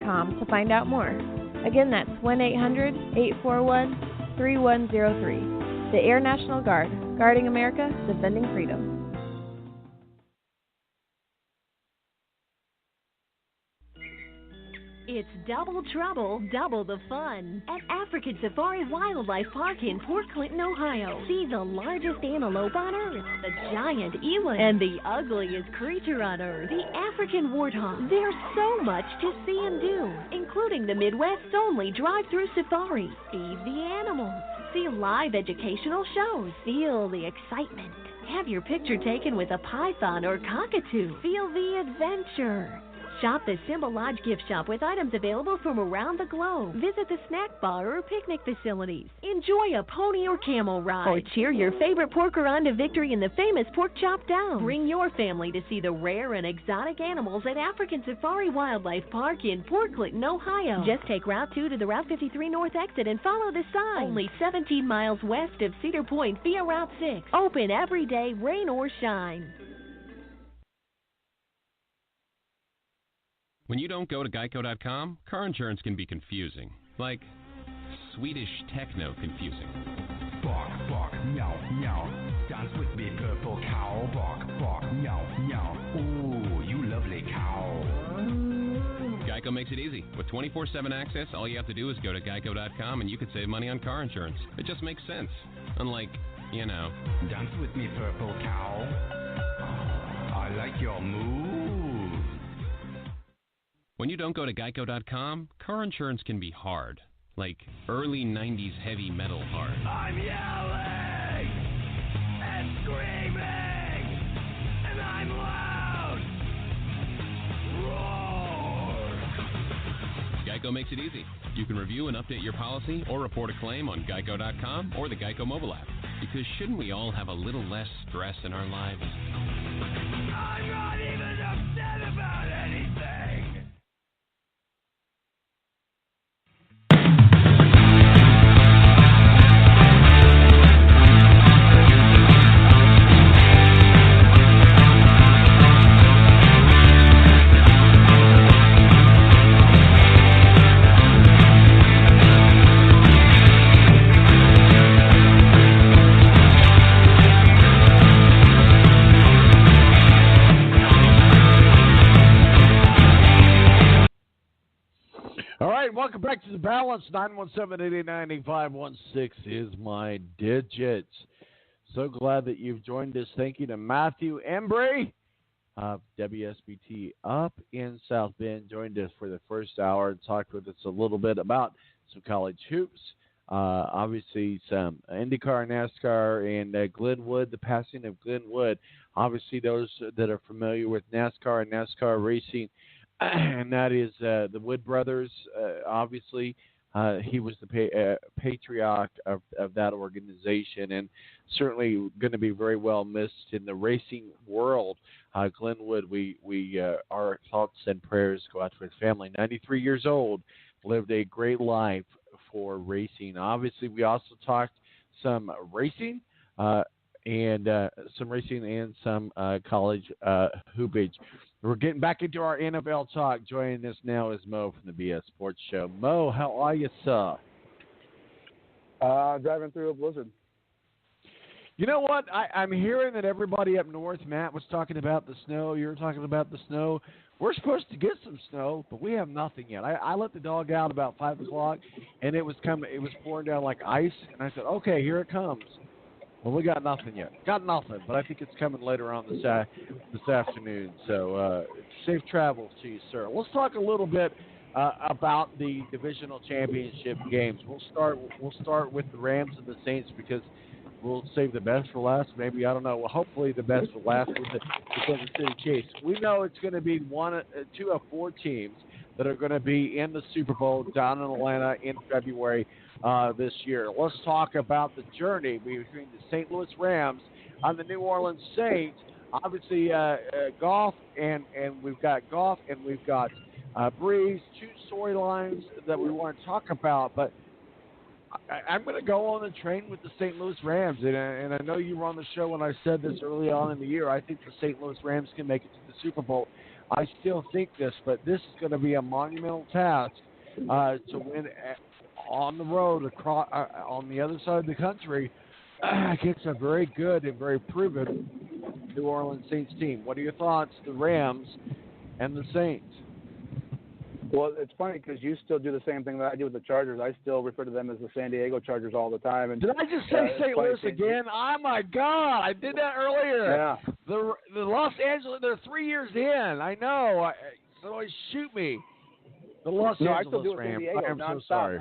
geico.com to find out more. Again, that's 1-800-841-3103. The Air National Guard, guarding America, defending freedom. It's double trouble, double the fun at African Safari Wildlife Park in Port Clinton, Ohio. See the largest antelope on Earth, the giant eland, and the ugliest creature on Earth, the African warthog. There's so much to see and do, including the Midwest's only drive-through safari. Feed the animals, see live educational shows, feel the excitement. Have your picture taken with a python or cockatoo. Feel the adventure. Shop the Symbol Lodge gift shop with items available from around the globe. Visit the snack bar or picnic facilities. Enjoy a pony or camel ride. Or cheer your favorite porker on to victory in the famous Pork Chop Down. Bring your family to see the rare and exotic animals at African Safari Wildlife Park in Port Clinton, Ohio. Just take Route 2 to the Route 53 North exit and follow the sign. Only 17 miles west of Cedar Point via Route 6. Open every day, rain or shine. When you don't go to geico.com, car insurance can be confusing. Like Swedish techno confusing. Bark, bark, meow, meow. Dance with me, purple cow. Bark, bark, meow, meow. Ooh, you lovely cow. Geico makes it easy. With 24/7 access, all you have to do is go to geico.com and you can save money on car insurance. It just makes sense. Unlike, Dance with me, purple cow. I like your moves. When you don't go to geico.com, car insurance can be hard. Like early 90s heavy metal hard. I'm yelling and screaming and I'm loud. Roar. Geico makes it easy. You can review and update your policy or report a claim on geico.com or the Geico mobile app. Because shouldn't we all have a little less stress in our lives? I'm not even upset about anything. Welcome back to The Balance. 917-889-8516 is my digits. So glad that you've joined us. Thank you to Matthew Embry of WSBT up in South Bend. Joined us for the first hour and talked with us a little bit about some college hoops. Obviously, some IndyCar, NASCAR, and Glenwood, the passing of Glenwood. Obviously, those that are familiar with NASCAR and NASCAR racing, and that is the Wood brothers. Obviously, he was the patriarch of that organization, and certainly going to be very well missed in the racing world. Glenwood, our thoughts and prayers go out to his family. 93 years old, lived a great life for racing. Obviously, we also talked some racing and some college hoopage. We're getting back into our NFL talk. Joining us now is Mo from the BS Sports Show. Mo, how are you, sir? Driving through a blizzard. You know what? I'm hearing that everybody up north, Matt was talking about the snow. You were talking about the snow. We're supposed to get some snow, but we have nothing yet. I let the dog out about 5 o'clock, and it was pouring down like ice. And I said, okay, here it comes. Well, we got nothing yet. Got nothing, but I think it's coming later on this afternoon. So safe travels to you, sir. Let's talk a little bit about the divisional championship games. We'll start with the Rams and the Saints because we'll save the best for last. Maybe, I don't know. Well, hopefully the best for last with the Kansas City Chiefs. We know it's going to be two of four teams that are going to be in the Super Bowl down in Atlanta in February this year. Let's talk about the journey between the St. Louis Rams and the New Orleans Saints. Obviously, Goff and we've got Breeze, two storylines that we want to talk about. But I'm going to go on the train with the St. Louis Rams. And I know you were on the show when I said this early on in the year. I think the St. Louis Rams can make it to the Super Bowl. I still think this, but this is going to be a monumental task to win on the road across on the other side of the country against a very good and very proven New Orleans Saints team. What are your thoughts, the Rams and the Saints? Well, it's funny because you still do the same thing that I do with the Chargers. I still refer to them as the San Diego Chargers all the time. And did I just say St. Louis again? Oh, my God. I did that earlier. Yeah. The Los Angeles, they're 3 years in. I know. So shoot me. The Los I Angeles still do it Rams. San Diego. I am nonstop. so sorry.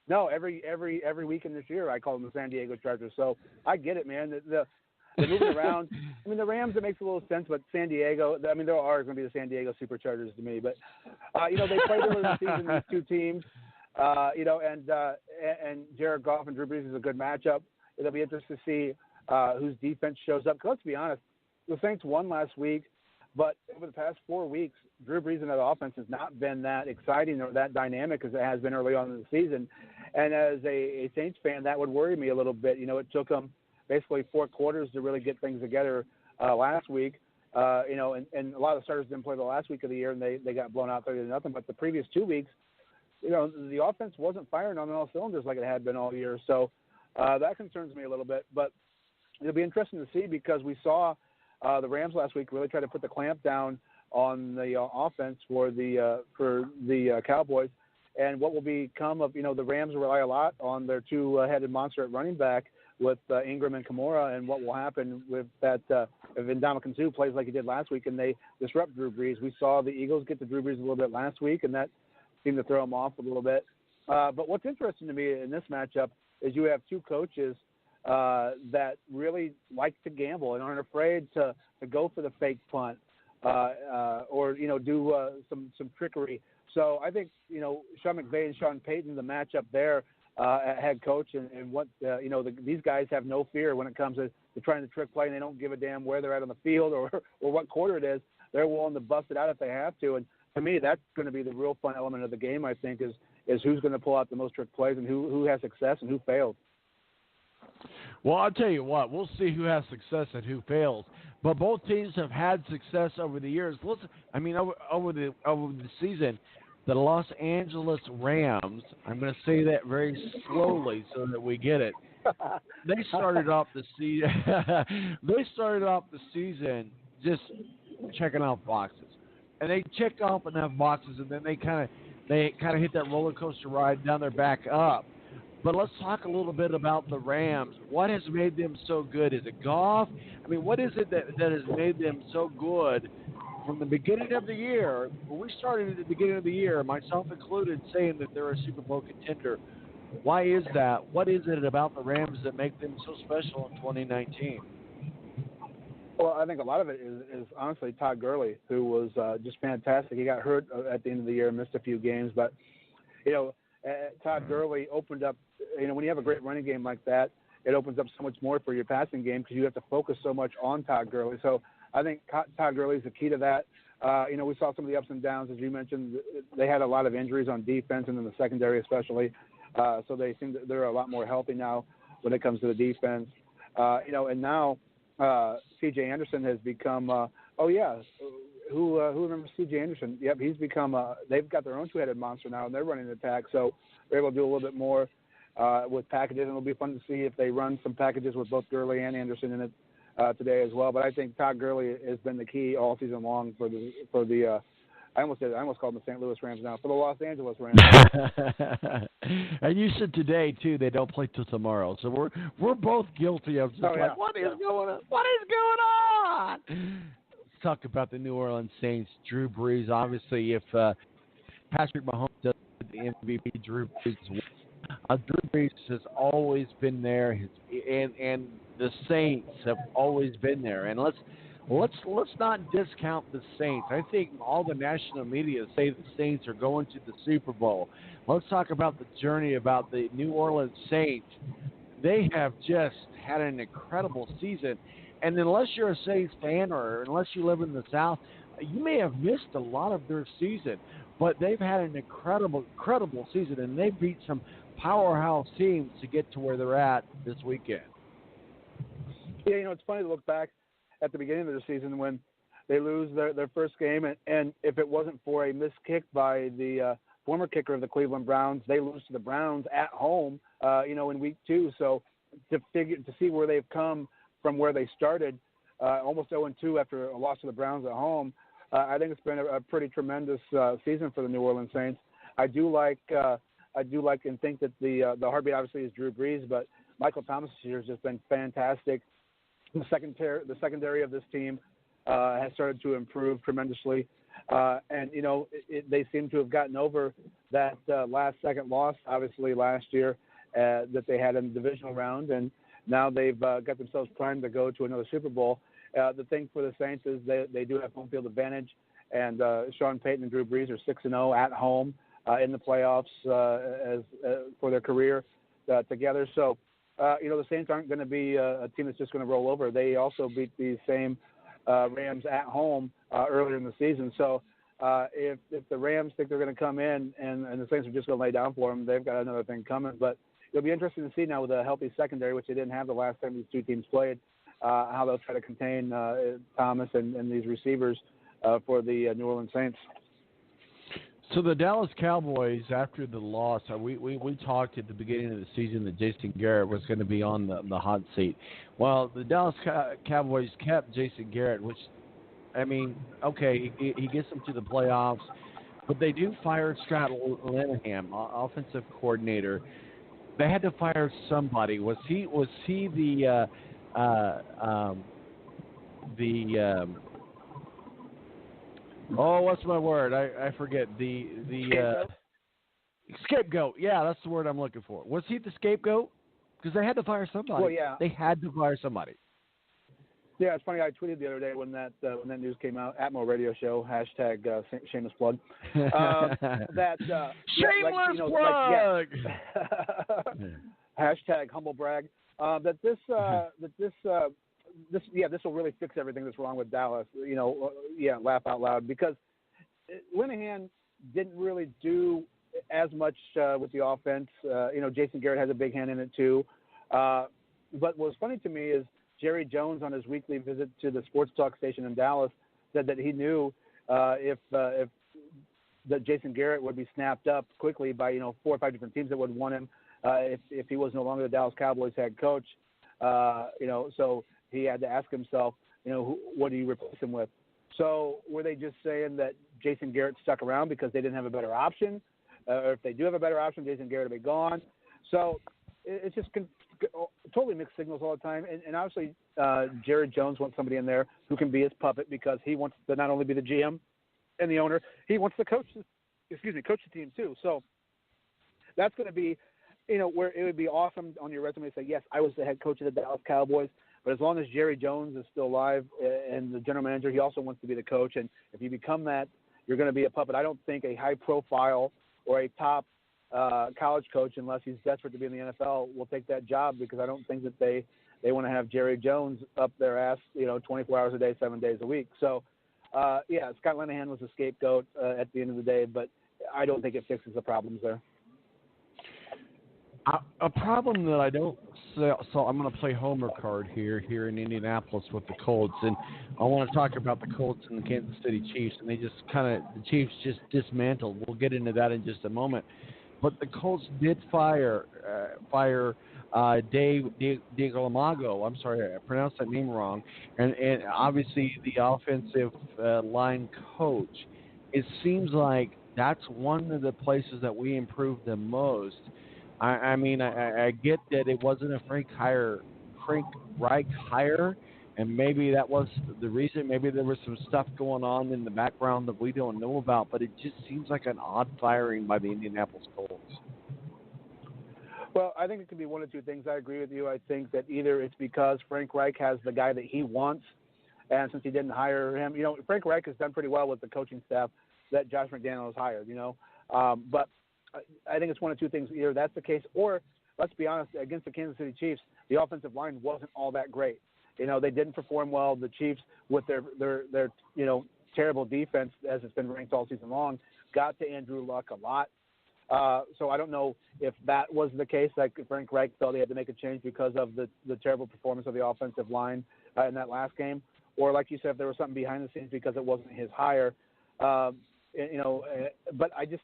No, every weekend this year I call them the San Diego Chargers. So I get it, man. The moving around. I mean, the Rams, it makes a little sense, but San Diego, I mean, there are going to be the San Diego Superchargers to me. But, they played earlier this season, these two teams, and Jared Goff and Drew Brees is a good matchup. It'll be interesting to see whose defense shows up. Because let's be honest, the Saints won last week, but over the past 4 weeks, Drew Brees and that offense has not been that exciting or that dynamic as it has been early on in the season. And as a Saints fan, that would worry me a little bit. It took them basically 4 quarters to really get things together last week. And a lot of the starters didn't play the last week of the year, and they got blown out 30-0. But the previous 2 weeks, the offense wasn't firing on all cylinders like it had been all year. So that concerns me a little bit. But it'll be interesting to see because we saw the Rams last week really try to put the clamp down on the offense for the Cowboys. And what will become of, the Rams rely a lot on their two-headed monster at running back with Ingram and Kamara, and what will happen with that if Ndamukong Suh plays like he did last week and they disrupt Drew Brees. We saw the Eagles get to Drew Brees a little bit last week, and that seemed to throw him off a little bit. But what's interesting to me in this matchup is you have two coaches that really like to gamble and aren't afraid to go for the fake punt or do some trickery. So I think Sean McVay and Sean Payton, the matchup there at head coach, and what these guys have no fear when it comes to trying to trick play, and they don't give a damn where they're at on the field or what quarter it is. They're willing to bust it out if they have to. And to me, that's going to be the real fun element of the game. I think is who's going to pull out the most trick plays and who has success and who fails. Well, I'll tell you what, we'll see who has success and who fails. But both teams have had success over the years. Over the season, the Los Angeles Rams, I'm going to say that very slowly so that we get it. They started off the season just checking off boxes. And they checked off enough boxes, and then they kind of hit that roller coaster ride down their back up. But let's talk a little bit about the Rams. What has made them so good? Is it Goff? I mean, what is it that has made them so good from the beginning of the year? When we started at the beginning of the year, myself included, saying that they're a Super Bowl contender. Why is that? What is it about the Rams that make them so special in 2019? Well, I think a lot of it is honestly Todd Gurley, who was just fantastic. He got hurt at the end of the year, missed a few games, but Todd Gurley opened up. When you have a great running game like that, it opens up so much more for your passing game because you have to focus so much on Todd Gurley. So I think Todd Gurley is the key to that. We saw some of the ups and downs, as you mentioned. They had a lot of injuries on defense and in the secondary especially. So they seem that they're a lot more healthy now when it comes to the defense. And now C.J. Anderson has become. Who remembers C.J. Anderson? Yep, he's become. They've got their own two-headed monster now, and they're running the attack. So they're able to do a little bit more with packages, and it'll be fun to see if they run some packages with both Gurley and Anderson in it today as well. But I think Todd Gurley has been the key all season long for the. I almost called them the St. Louis Rams now, for the Los Angeles Rams. And you said today too they don't play till tomorrow, so we're both guilty of just what is going on? What is going on? Let's talk about the New Orleans Saints. Drew Brees, obviously, if Patrick Mahomes does the MVP, Drew Brees. Drew Brees has always been there, and the Saints have always been there. And let's not discount the Saints. I think all the national media say the Saints are going to the Super Bowl. Let's talk about the journey about the New Orleans Saints. They have just had an incredible season. And unless you're a Saints fan or unless you live in the South, you may have missed a lot of their season. But they've had an incredible season, and they beat some powerhouse teams to get to where they're at this weekend. Yeah, it's funny to look back at the beginning of the season when they lose their first game, and if it wasn't for a missed kick by the former kicker of the Cleveland Browns, they lose to the Browns at home, in week 2. So to see where they've come from where they started, almost 0-2 after a loss to the Browns at home, I think it's been a pretty tremendous season for the New Orleans Saints. I do like and think that the heartbeat obviously is Drew Brees, but Michael Thomas this year has just been fantastic. The secondary of this team has started to improve tremendously. And, they seem to have gotten over that last-second loss, obviously, last year that they had in the divisional round. And now they've got themselves primed to go to another Super Bowl. The thing for the Saints is they do have home field advantage. And Sean Payton and Drew Brees are 6-0 at home in the playoffs for their career together. So, the Saints aren't going to be a team that's just going to roll over. They also beat these same Rams at home earlier in the season. So if the Rams think they're going to come in and the Saints are just going to lay down for them, they've got another thing coming. But it'll be interesting to see now with a healthy secondary, which they didn't have the last time these two teams played, how they'll try to contain Thomas and these receivers for the New Orleans Saints. So the Dallas Cowboys, after the loss, we talked at the beginning of the season that Jason Garrett was going to be on the hot seat. Well, the Dallas Cowboys kept Jason Garrett, which, I mean, okay, he gets them to the playoffs, but they do fire Strat Linehan, offensive coordinator. They had to fire somebody. Was he the what's my word? I forget. The scapegoat. Yeah, that's the word I'm looking for. Was he the scapegoat? Because they had to fire somebody. Well, yeah. They had to fire somebody. Yeah, it's funny. I tweeted the other day when that news came out. Atmo Radio Show hashtag shameless plug. Shameless plug. Hashtag humble brag. This will really fix everything that's wrong with Dallas. Laugh out loud, because Linehan didn't really do as much with the offense. Jason Garrett has a big hand in it too. But what's funny to me is Jerry Jones, on his weekly visit to the sports talk station in Dallas, said that he knew if that Jason Garrett would be snapped up quickly by 4 or 5 different teams that would want him if he was no longer the Dallas Cowboys head coach. So he had to ask himself, what do you replace him with? So were they just saying that Jason Garrett stuck around because they didn't have a better option? Or if they do have a better option, Jason Garrett will be gone. So it's just totally mixed signals all the time. And obviously Jared Jones wants somebody in there who can be his puppet, because he wants to not only be the GM and the owner, he wants to coach the team too. So that's going to be, where it would be awesome on your resume to say, yes, I was the head coach of the Dallas Cowboys. But as long as Jerry Jones is still alive and the general manager, he also wants to be the coach. And if you become that, you're going to be a puppet. I don't think a high-profile or a top college coach, unless he's desperate to be in the NFL, will take that job, because I don't think that they want to have Jerry Jones up their ass, 24 hours a day, 7 days a week. So, Scott Linehan was a scapegoat at the end of the day, but I don't think it fixes the problems there. A problem that I don't so I'm going to play Homer card here in Indianapolis with the Colts, and I want to talk about the Colts and the Kansas City Chiefs, and the Chiefs just dismantled. We'll get into that in just a moment. But the Colts did fire Dave DiGlamago. I'm sorry, I pronounced that name wrong. And obviously the offensive line coach. It seems like that's one of the places that we improved the most. I mean, I get that it wasn't a Frank Reich hire, and maybe that was the reason. Maybe there was some stuff going on in the background that we don't know about, but it just seems like an odd firing by the Indianapolis Colts. Well, I think it could be one of two things. I agree with you. I think that either it's because Frank Reich has the guy that he wants, and since he didn't hire him, Frank Reich has done pretty well with the coaching staff that Josh McDaniels has hired, but I think it's one of two things. Either that's the case, or let's be honest, against the Kansas City Chiefs, the offensive line wasn't all that great. They didn't perform well. The Chiefs, with their terrible defense, as it's been ranked all season long, got to Andrew Luck a lot. So I don't know if that was the case. Like Frank Reich felt he had to make a change because of the terrible performance of the offensive line in that last game, or like you said, if there was something behind the scenes because it wasn't his hire. But I just